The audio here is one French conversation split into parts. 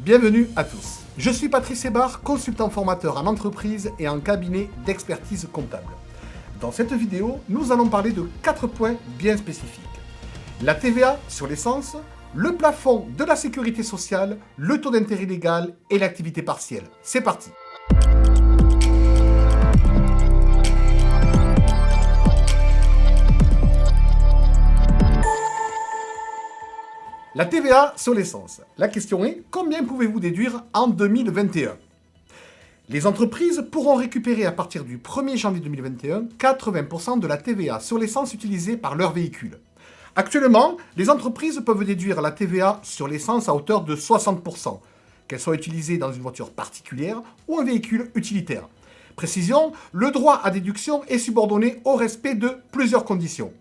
Bienvenue à tous. Je suis Patrice Hébard, consultant formateur en entreprise et en cabinet d'expertise comptable. Dans cette vidéo, nous allons parler de 4 points bien spécifiques. La TVA sur l'essence, le plafond de la sécurité sociale, le taux d'intérêt légal et l'activité partielle. C'est parti. La TVA sur l'essence. La question est, combien pouvez-vous déduire en 2021 ? Les entreprises pourront récupérer à partir du 1er janvier 2021 80% de la TVA sur l'essence utilisée par leurs véhicules. Actuellement, les entreprises peuvent déduire la TVA sur l'essence à hauteur de 60%, qu'elle soit utilisée dans une voiture particulière ou un véhicule utilitaire. Précision, le droit à déduction est subordonné au respect de plusieurs conditions.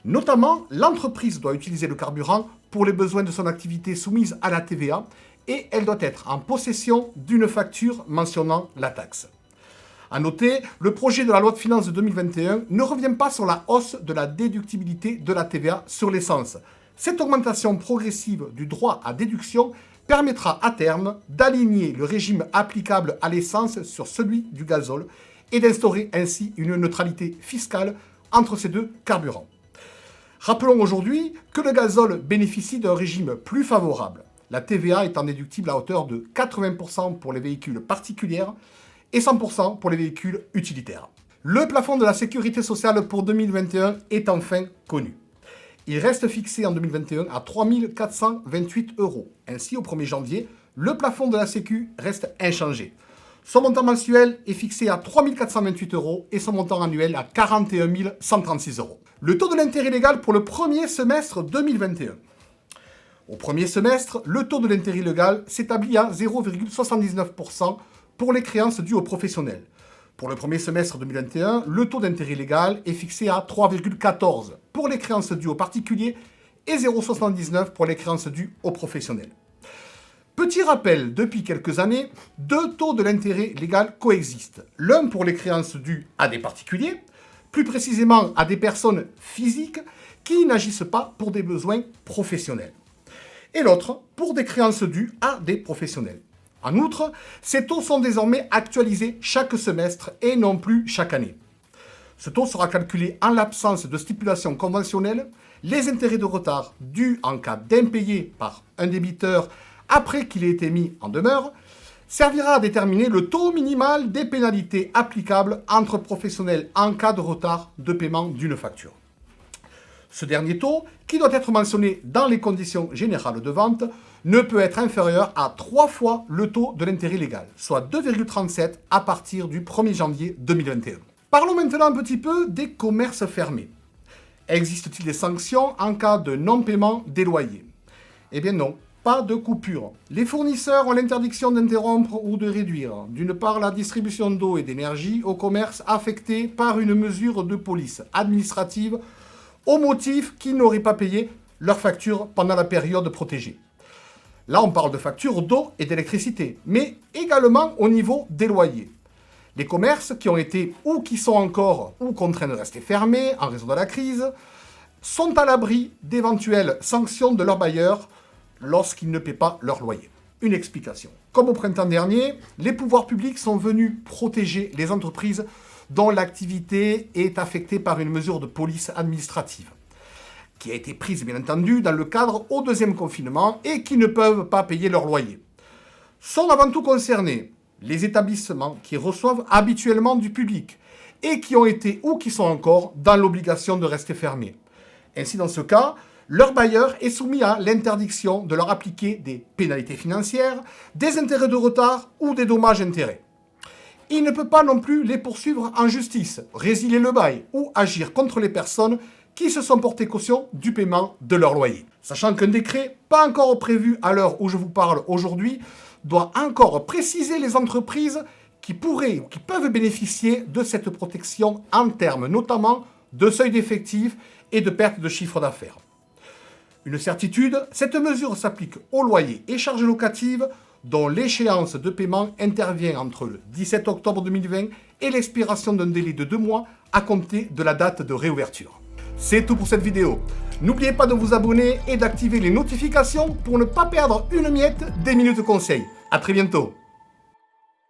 Notamment, l'entreprise doit utiliser le carburant pour les besoins de son activité soumise à la TVA et elle doit être en possession d'une facture mentionnant la taxe. A noter, le projet de la loi de finances de 2021 ne revient pas sur la hausse de la déductibilité de la TVA sur l'essence. Cette augmentation progressive du droit à déduction permettra à terme d'aligner le régime applicable à l'essence sur celui du gazole et d'instaurer ainsi une neutralité fiscale entre ces deux carburants. Rappelons aujourd'hui que le gazole bénéficie d'un régime plus favorable, la TVA étant déductible à hauteur de 80% pour les véhicules particuliers et 100% pour les véhicules utilitaires. Le plafond de la sécurité sociale pour 2021 est enfin connu. Il reste fixé en 2021 à 3 428 €. Ainsi, au 1er janvier, le plafond de la Sécu reste inchangé. Son montant mensuel est fixé à 3 428 € et son montant annuel à 41 136 €. Le taux de l'intérêt légal pour le premier semestre 2021. Au premier semestre, le taux de l'intérêt légal s'établit à 0,79% pour les créances dues aux professionnels. Pour le premier semestre 2021, le taux d'intérêt légal est fixé à 3,14% pour les créances dues aux particuliers et 0,79% pour les créances dues aux professionnels. Petit rappel, depuis quelques années, deux taux de l'intérêt légal coexistent. L'un pour les créances dues à des particuliers, plus précisément à des personnes physiques qui n'agissent pas pour des besoins professionnels. Et l'autre pour des créances dues à des professionnels. En outre, ces taux sont désormais actualisés chaque semestre et non plus chaque année. Ce taux sera calculé en l'absence de stipulation conventionnelle. Les intérêts de retard dus en cas d'impayé par un débiteur après qu'il ait été mis en demeure, servira à déterminer le taux minimal des pénalités applicables entre professionnels en cas de retard de paiement d'une facture. Ce dernier taux, qui doit être mentionné dans les conditions générales de vente, ne peut être inférieur à 3 fois le taux de l'intérêt légal, soit 2,37 à partir du 1er janvier 2021. Parlons maintenant un petit peu des commerces fermés. Existe-t-il des sanctions en cas de non-paiement des loyers ? Eh bien non. Pas de coupure. Les fournisseurs ont l'interdiction d'interrompre ou de réduire, d'une part, la distribution d'eau et d'énergie aux commerces affectés par une mesure de police administrative au motif qu'ils n'auraient pas payé leurs factures pendant la période protégée. Là, on parle de factures d'eau et d'électricité, mais également au niveau des loyers. Les commerces qui ont été ou qui sont encore ou contraints de rester fermés en raison de la crise sont à l'abri d'éventuelles sanctions de leurs bailleurs lorsqu'ils ne paient pas leur loyer. Une explication. Comme au printemps dernier, les pouvoirs publics sont venus protéger les entreprises dont l'activité est affectée par une mesure de police administrative, qui a été prise bien entendu dans le cadre au deuxième confinement et qui ne peuvent pas payer leur loyer. Sont avant tout concernés les établissements qui reçoivent habituellement du public et qui ont été ou qui sont encore dans l'obligation de rester fermés. Ainsi, dans ce cas, leur bailleur est soumis à l'interdiction de leur appliquer des pénalités financières, des intérêts de retard ou des dommages-intérêts. Il ne peut pas non plus les poursuivre en justice, résilier le bail ou agir contre les personnes qui se sont portées caution du paiement de leur loyer. Sachant qu'un décret, pas encore prévu à l'heure où je vous parle aujourd'hui, doit encore préciser les entreprises qui pourraient ou qui peuvent bénéficier de cette protection en termes notamment de seuil d'effectifs et de perte de chiffre d'affaires. Une certitude, cette mesure s'applique aux loyers et charges locatives dont l'échéance de paiement intervient entre le 17 octobre 2020 et l'expiration d'un délai de 2 mois à compter de la date de réouverture. C'est tout pour cette vidéo. N'oubliez pas de vous abonner et d'activer les notifications pour ne pas perdre une miette des minutes conseils. À très bientôt.